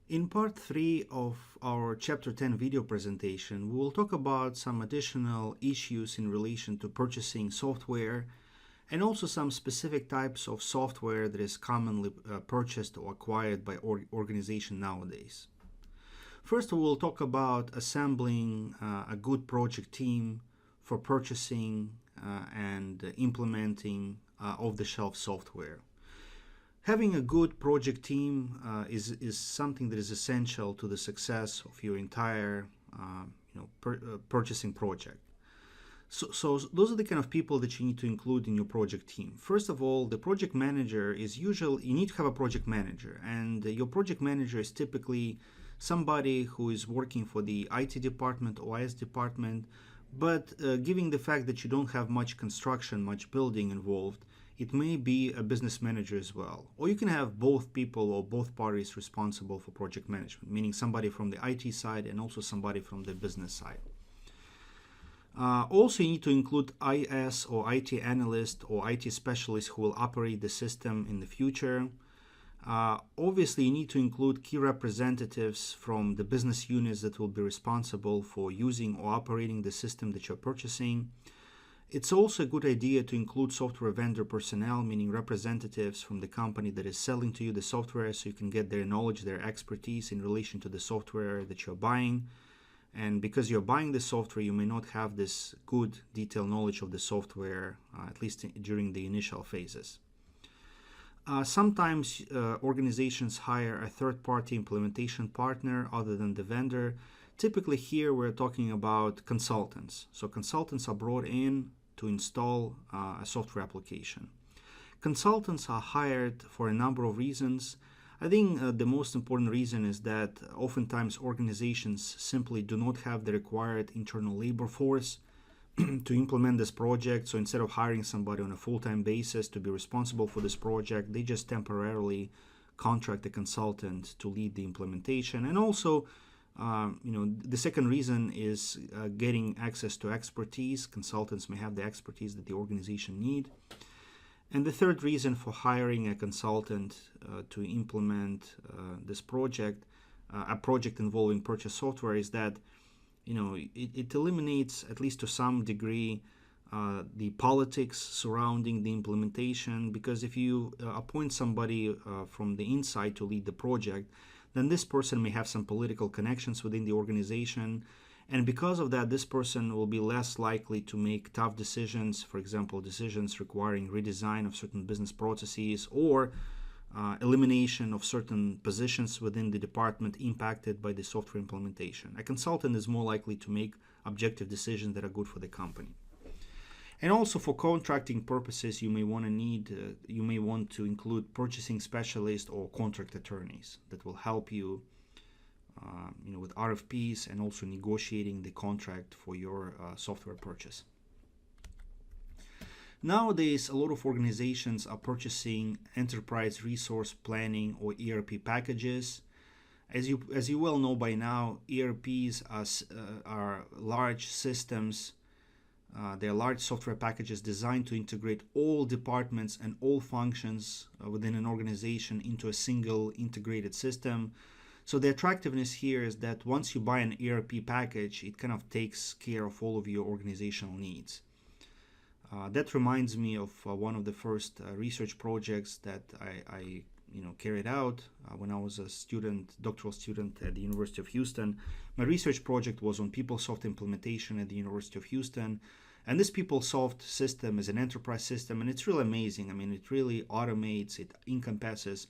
In part 3 of our Chapter 10 video presentation, we will talk about some additional issues in relation to purchasing software and also some specific types of software that is commonly purchased or acquired by organizations nowadays. First, we will talk about assembling a good project team for purchasing and implementing off-the-shelf software. Having a good project team is something that is essential to the success of your entire purchasing project. So those are the kind of people that you need to include in your project team. First of all, the project manager is usually, you need to have a project manager, and your project manager is typically somebody who is working for the IT department or IS department, but given the fact that you don't have much construction, much building involved, it may be a business manager as well. Or you can have both people or both parties responsible for project management, meaning somebody from the IT side and also somebody from the business side. Also, you need to include IS or IT analyst or IT specialist who will operate the system in the future. Obviously, you need to include key representatives from the business units that will be responsible for using or operating the system that you're purchasing. It's also a good idea to include software vendor personnel, meaning representatives from the company that is selling to you the software, so you can get their knowledge, their expertise in relation to the software that you're buying. And because you're buying the software, you may not have this good detailed knowledge of the software, at least during the initial phases. Sometimes organizations hire a third-party implementation partner other than the vendor. Typically here we're talking about consultants. So consultants are brought in to install a software application. Consultants are hired for a number of reasons. I think the most important reason is that oftentimes organizations simply do not have the required internal labor force to implement this project. So instead of hiring somebody on a full-time basis to be responsible for this project, they just temporarily contract a consultant to lead the implementation. And also, the second reason is getting access to expertise. Consultants may have the expertise that the organization need. And the third reason for hiring a consultant to implement this project, a project involving purchase software, is that it eliminates, at least to some degree, the politics surrounding the implementation. Because if you appoint somebody from the inside to lead the project, then this person may have some political connections within the organization. And because of that, this person will be less likely to make tough decisions, for example, decisions requiring redesign of certain business processes or elimination of certain positions within the department impacted by the software implementation. A consultant is more likely to make objective decisions that are good for the company. And also for contracting purposes, you may want to include purchasing specialists or contract attorneys that will help you with RFPs and also negotiating the contract for your software purchase. Nowadays, a lot of organizations are purchasing enterprise resource planning or ERP packages. As you well know by now, ERPs are large systems. They are large software packages designed to integrate all departments and all functions within an organization into a single integrated system. So the attractiveness here is that once you buy an ERP package, it kind of takes care of all of your organizational needs. That reminds me of one of the first research projects that I carried out when I was a doctoral student at the University of Houston. My research project was on PeopleSoft implementation at the University of Houston. And this PeopleSoft system is an enterprise system, and it's really amazing. I mean, it really automates, it encompasses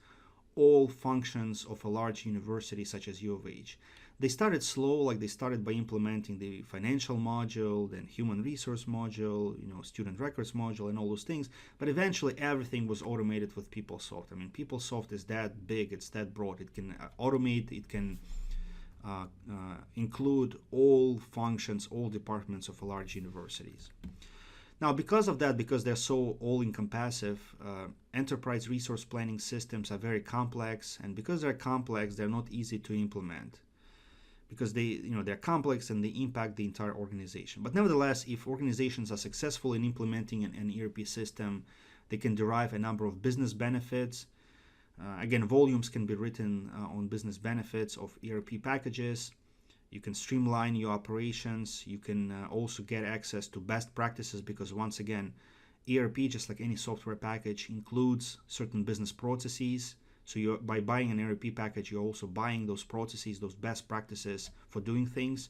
all functions of a large university such as U of H. They started slow, they started by implementing the financial module, then human resource module, student records module, and all those things. But eventually, everything was automated with PeopleSoft. I mean, PeopleSoft is that big, it's that broad. It can automate, it can include all functions, all departments of a large universities. Now, because of that, because they're so all-encompassive, enterprise resource planning systems are very complex, and because they're complex, they're not easy to implement. Because they're complex and they impact the entire organization. But nevertheless, if organizations are successful in implementing an ERP system, they can derive a number of business benefits. Again, volumes can be written on business benefits of ERP packages. You can streamline your operations. You can also get access to best practices because, once again, ERP, just like any software package, includes certain business processes. So by buying an ERP package, you're also buying those processes, those best practices for doing things,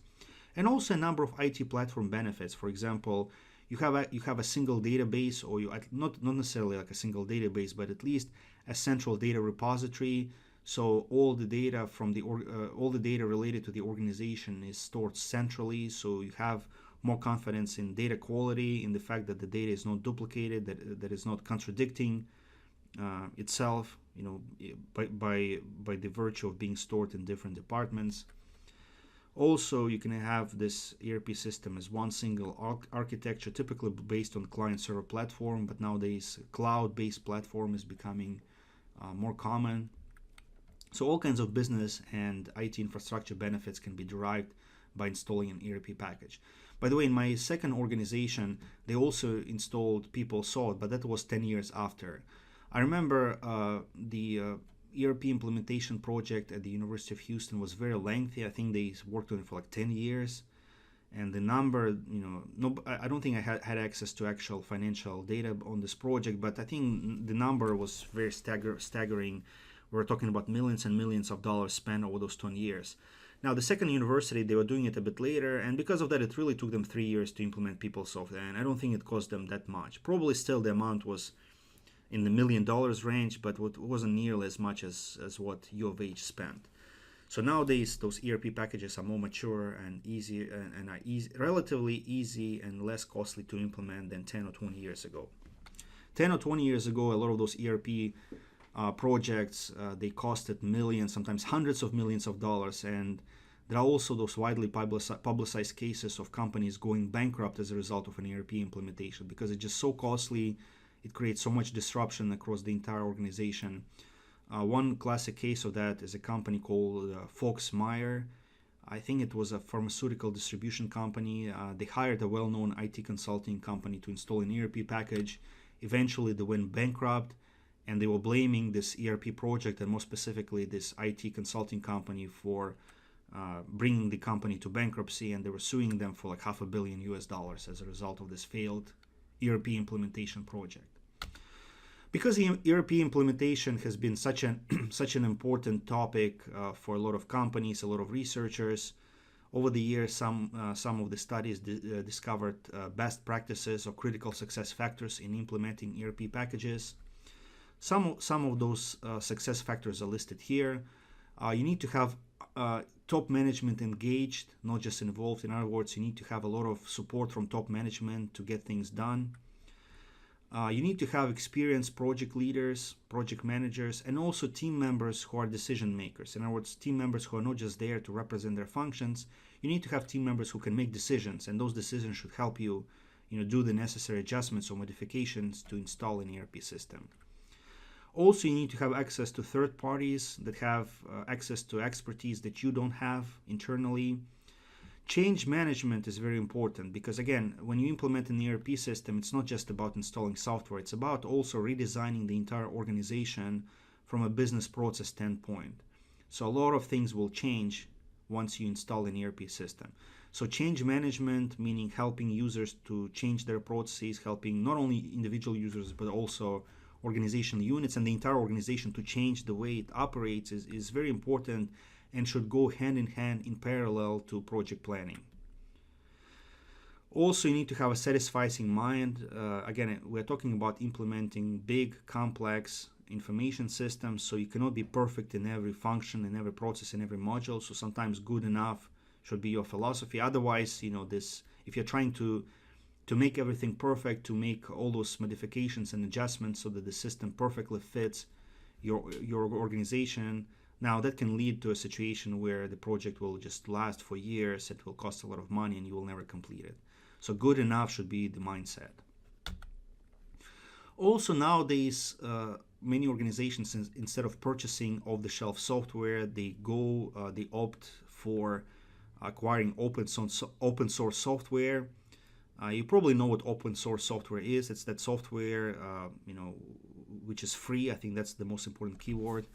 and also a number of IT platform benefits. For example, you have a single database, or not necessarily like a single database, but at least a central data repository. So all the data from all the data related to the organization is stored centrally. So you have more confidence in data quality, in the fact that the data is not duplicated, that is not contradicting itself, by the virtue of being stored in different departments. Also, you can have this ERP system as one single architecture, typically based on client-server platform, but nowadays cloud-based platform is becoming more common. So all kinds of business and IT infrastructure benefits can be derived by installing an ERP package. By the way, in my second organization, they also installed PeopleSoft, but that was 10 years after. I remember the ERP implementation project at the University of Houston was very lengthy. I think they worked on it for like 10 years. And the number, I don't think I had access to actual financial data on this project, but I think the number was very staggering. We're talking about millions and millions of dollars spent over those 10 years. Now, the second university, they were doing it a bit later, and because of that, it really took them 3 years to implement PeopleSoft, and I don't think it cost them that much. Probably still the amount was in the $1 million range, but it wasn't nearly as much as what U of H spent. So nowadays, those ERP packages are more mature and easy, and are relatively easy and less costly to implement than 10 or 20 years ago. 10 or 20 years ago, a lot of those ERP projects, they costed millions, sometimes hundreds of millions of dollars, and there are also those widely publicized cases of companies going bankrupt as a result of an ERP implementation because it's just so costly. It creates so much disruption across the entire organization. One classic case of that is a company called Fox Meyer. I think it was a pharmaceutical distribution company. They hired a well-known IT consulting company to install an ERP package. Eventually, they went bankrupt, and they were blaming this ERP project, and more specifically this IT consulting company, for bringing the company to bankruptcy, and they were suing them for like $500 million as a result of this failed ERP implementation project. Because the ERP implementation has been such an important topic for a lot of companies, a lot of researchers, over the years, some of the studies discovered best practices or critical success factors in implementing ERP packages. Some of those success factors are listed here. You need to have top management engaged, not just involved. In other words, you need to have a lot of support from top management to get things done. You need to have experienced project leaders, project managers, and also team members who are decision makers. In other words, team members who are not just there to represent their functions. You need to have team members who can make decisions, and those decisions should help you, do the necessary adjustments or modifications to install an ERP system. Also, you need to have access to third parties that have access to expertise that you don't have internally. Change management is very important because, again, when you implement an ERP system, it's not just about installing software. It's about also redesigning the entire organization from a business process standpoint. So a lot of things will change once you install an ERP system. So change management, meaning helping users to change their processes, helping not only individual users, but also organizational units and the entire organization to change the way it operates is very important and should go hand in hand in parallel to project planning. Also, you need to have a satisfying mind. Again, we're talking about implementing big, complex information systems, so you cannot be perfect in every function, in every process, in every module. So sometimes good enough should be your philosophy. Otherwise, if you're trying to make everything perfect, to make all those modifications and adjustments so that the system perfectly fits your organization, now that can lead to a situation where the project will just last for years, it will cost a lot of money, and you will never complete it. So good enough should be the mindset. Also nowadays, many organizations, instead of purchasing off-the-shelf software, they opt for acquiring open source software. You probably know what open source software is. It's that software, which is free. I think that's the most important keyword.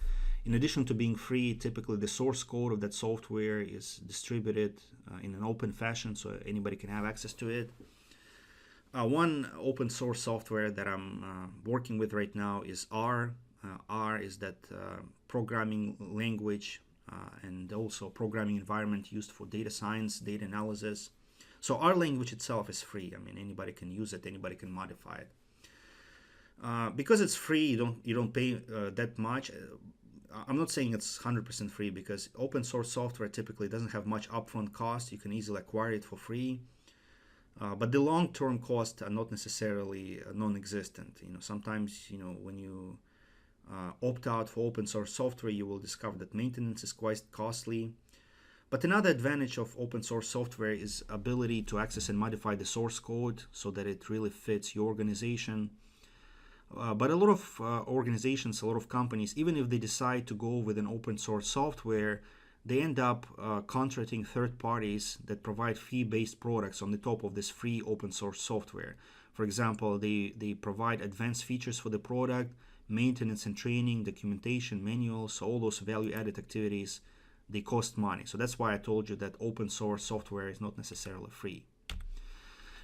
In addition to being free, typically the source code of that software is distributed in an open fashion, so anybody can have access to it. One open source software that I'm working with right now is R. R is that programming language and also programming environment used for data science, data analysis. So R language itself is free. I mean, anybody can use it, anybody can modify it. Because it's free, you don't pay that much. I'm not saying it's 100% free, because open source software typically doesn't have much upfront cost. You can easily acquire it for free. But the long-term costs are not necessarily non-existent. Sometimes, when you opt out for open source software, you will discover that maintenance is quite costly. But another advantage of open source software is ability to access and modify the source code so that it really fits your organization. But a lot of organizations, a lot of companies, even if they decide to go with an open source software, they end up contracting third parties that provide fee-based products on the top of this free open source software. For example, they provide advanced features for the product, maintenance and training, documentation, manuals, so all those value-added activities, they cost money. So that's why I told you that open source software is not necessarily free.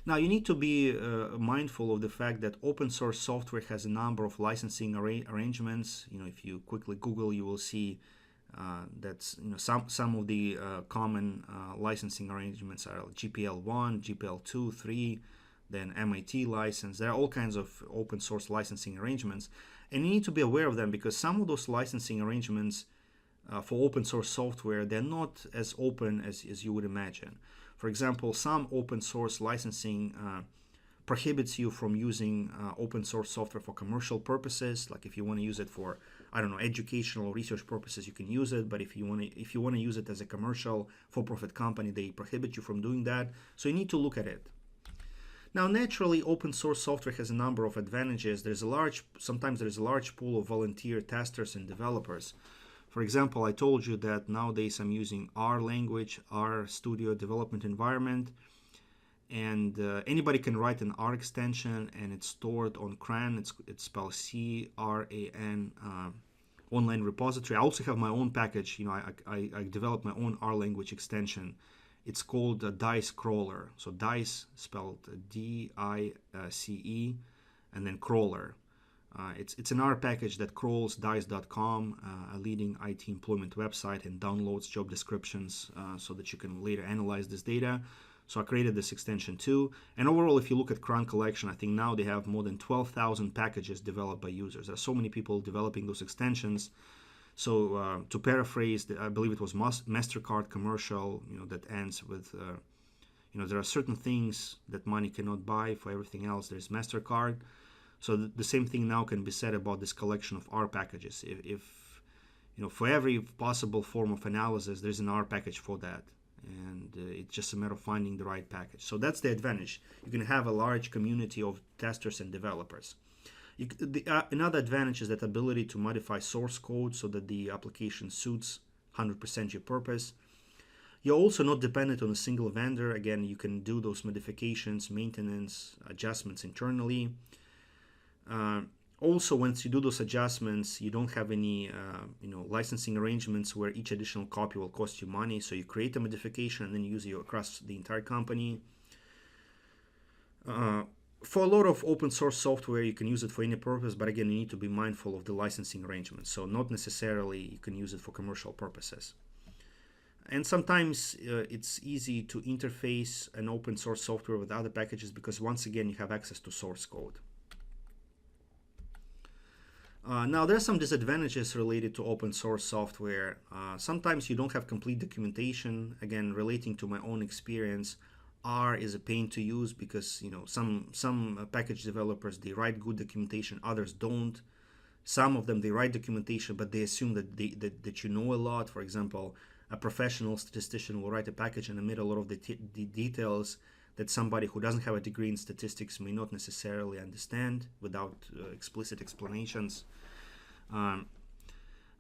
Now, you need to be mindful of the fact that open source software has a number of licensing arrangements. If you quickly Google, you will see that some of the common licensing arrangements are GPL1, GPL2, 3, then MIT license. There are all kinds of open source licensing arrangements, and you need to be aware of them, because some of those licensing arrangements for open source software, they're not as open as you would imagine. For example, some open source licensing prohibits you from using open source software for commercial purposes. Like if you want to use it for, educational research purposes, you can use it. But if you want to use it as a commercial for-profit company, they prohibit you from doing that. So you need to look at it. Now, naturally, open source software has a number of advantages. Sometimes there's a large pool of volunteer testers and developers. For example, I told you that nowadays I'm using R language, R Studio development environment, and anybody can write an R extension, and it's stored on CRAN. It's spelled C-R-A-N online repository. I also have my own package. I developed my own R language extension. It's called Dice Crawler. So Dice spelled D-I-C-E, and then Crawler. It's an R package that crawls dice.com, a leading IT employment website, and downloads job descriptions so that you can later analyze this data. So I created this extension too. And overall, if you look at CRAN collection, I think now they have more than 12,000 packages developed by users. There are so many people developing those extensions. So to paraphrase, I believe it was MasterCard commercial, that ends with, there are certain things that money cannot buy. For everything else, there's MasterCard. So the same thing now can be said about this collection of R packages. If for every possible form of analysis, there's an R package for that. And it's just a matter of finding the right package. So that's the advantage. You can have a large community of testers and developers. Another advantage is that ability to modify source code so that the application suits 100% your purpose. You're also not dependent on a single vendor. Again, you can do those modifications, maintenance, adjustments internally. Also, once you do those adjustments, you don't have any licensing arrangements where each additional copy will cost you money. So you create a modification and then use it across the entire company. For a lot of open source software, you can use it for any purpose, but again, you need to be mindful of the licensing arrangements. So not necessarily you can use it for commercial purposes. And sometimes it's easy to interface an open source software with other packages because once again, you have access to source code. Now, there are some disadvantages related to open source software. Sometimes you don't have complete documentation. Again, relating to my own experience, R is a pain to use because some package developers, they write good documentation, others don't. Some of them, they write documentation, but they assume that you know a lot. For example, a professional statistician will write a package and omit a lot of the details that somebody who doesn't have a degree in statistics may not necessarily understand without explicit explanations.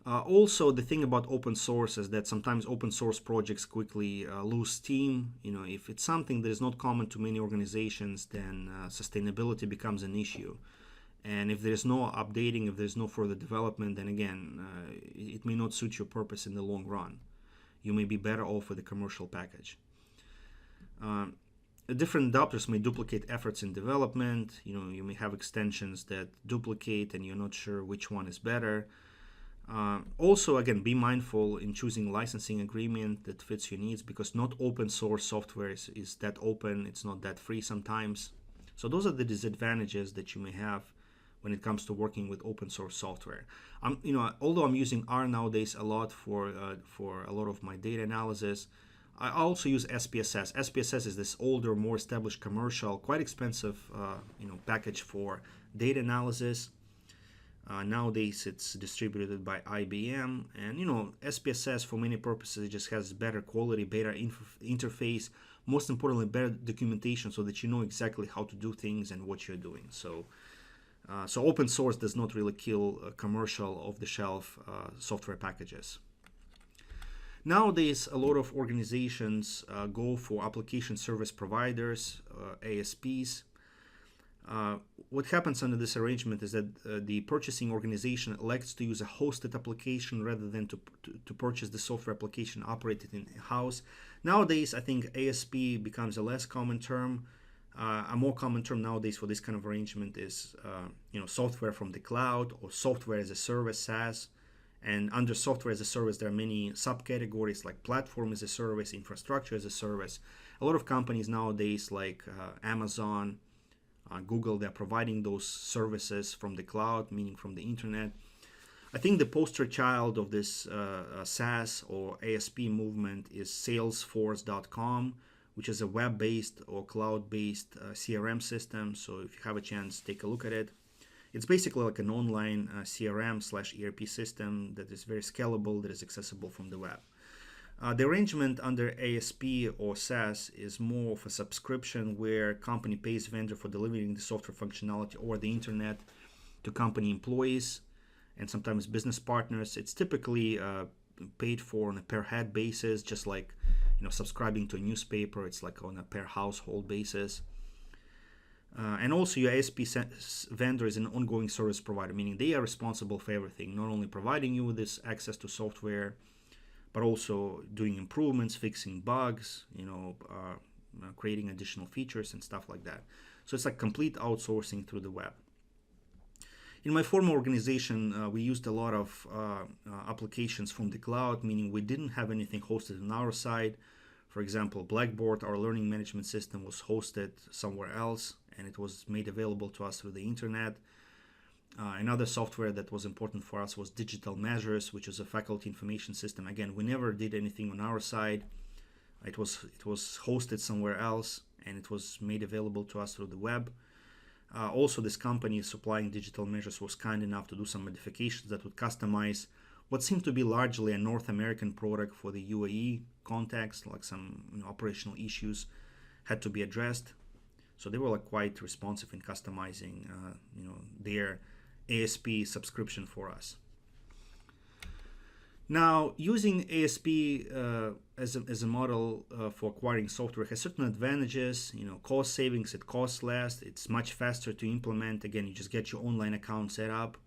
Also, the thing about open source is that sometimes open source projects quickly lose steam. If it's something that is not common to many organizations, then sustainability becomes an issue. And if there's no updating, if there's no further development, then again, it may not suit your purpose in the long run. You may be better off with a commercial package. Different adapters may duplicate efforts in development. You may have extensions that duplicate and you're not sure which one is better. Also, again, be mindful in choosing licensing agreement that fits your needs, because not open source software is that open. It's not that free sometimes. So those are the disadvantages that you may have when it comes to working with open source software. Although I'm using R nowadays a lot for a lot of my data analysis, I also use SPSS. SPSS is this older, more established commercial, quite expensive package for data analysis. Nowadays it's distributed by IBM, and SPSS for many purposes it just has better quality, better interface, most importantly better documentation, so that you know exactly how to do things and what you're doing. So open source does not really kill commercial off-the-shelf software packages. Nowadays, a lot of organizations go for application service providers, ASPs. What happens under this arrangement is that the purchasing organization elects to use a hosted application rather than to purchase the software application operated in-house. Nowadays, I think ASP becomes a less common term. A more common term nowadays for this kind of arrangement is software from the cloud or software as a service, SaaS. And under software as a service, there are many subcategories like platform as a service, infrastructure as a service. A lot of companies nowadays like Amazon, Google, they're providing those services from the cloud, meaning from the internet. I think the poster child of this SaaS or ASP movement is Salesforce.com, which is a web-based or cloud-based CRM system. So if you have a chance, take a look at it. It's basically like an online CRM/ERP system that is very scalable, that is accessible from the web. The arrangement under ASP or SaaS is more of a subscription where company pays vendor for delivering the software functionality over the internet to company employees and sometimes business partners. It's typically paid for on a per head basis, just like subscribing to a newspaper. It's like on a per household basis. And also your ASP vendor is an ongoing service provider, meaning they are responsible for everything, not only providing you with this access to software, but also doing improvements, fixing bugs, creating additional features and stuff like that. So it's like complete outsourcing through the web. In my former organization, we used a lot of applications from the cloud, meaning we didn't have anything hosted on our side. For example, Blackboard, our learning management system, was hosted somewhere else, and it was made available to us through the internet. Another software that was important for us was Digital Measures, which is a faculty information system. Again, we never did anything on our side. It was hosted somewhere else, and it was made available to us through the web. Also, this company supplying Digital Measures was kind enough to do some modifications that would customize what seemed to be largely a North American product for the UAE context, like some operational issues had to be addressed. So they were quite responsive in customizing their ASP subscription for us. Now, using ASP as a model for acquiring software has certain advantages. Cost savings, it costs less, it's much faster to implement. Again, you just get your online account set up.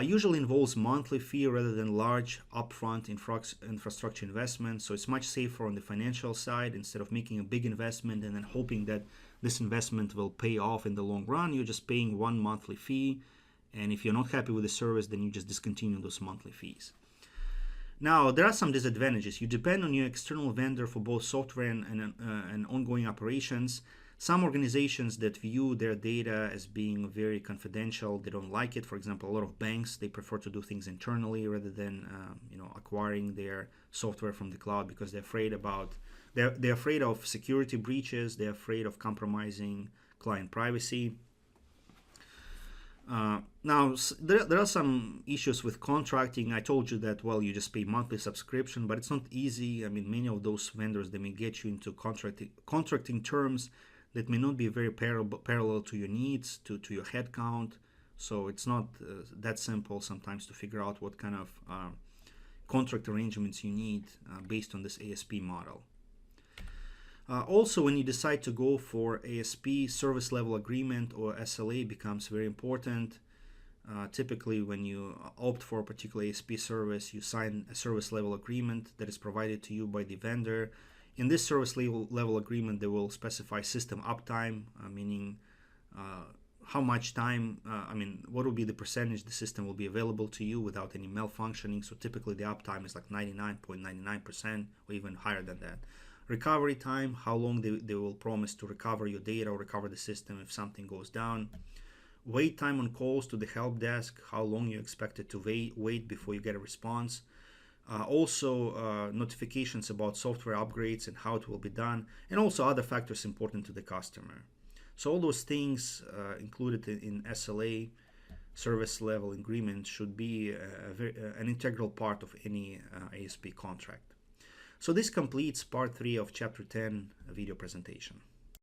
Usually involves monthly fee rather than large upfront infrastructure investment, so it's much safer on the financial side. Instead of making a big investment and then hoping that this investment will pay off in the long run, you're just paying one monthly fee, and if you're not happy with the service, then you just discontinue those monthly fees. Now, there are some disadvantages. You depend on your external vendor for both software and ongoing operations. Some organizations that view their data as being very confidential, they don't like it. For example, a lot of banks, they prefer to do things internally rather than acquiring their software from the cloud, because they're afraid of security breaches, they're afraid of compromising client privacy. Now, there are some issues with contracting. I told you that, you just pay monthly subscription, but it's not easy. I mean, many of those vendors, they may get you into contracting terms that may not be very parallel to your needs, to your headcount. So it's not that simple sometimes to figure out what kind of contract arrangements you need based on this ASP model. Also, when you decide to go for ASP, service level agreement or SLA becomes very important. Typically, when you opt for a particular ASP service, you sign a service level agreement that is provided to you by the vendor. In this service level agreement, they will specify system uptime, meaning how much time, what will be the percentage the system will be available to you without any malfunctioning. So typically the uptime is like 99.99% or even higher than that. Recovery time, how long they will promise to recover your data or recover the system if something goes down. Wait time on calls to the help desk, how long you expect it to wait before you get a response. Also notifications about software upgrades and how it will be done, and also other factors important to the customer. So all those things included in SLA, service level agreement, should be an integral part of any ASP contract. So this completes part 3 of chapter 10 video presentation.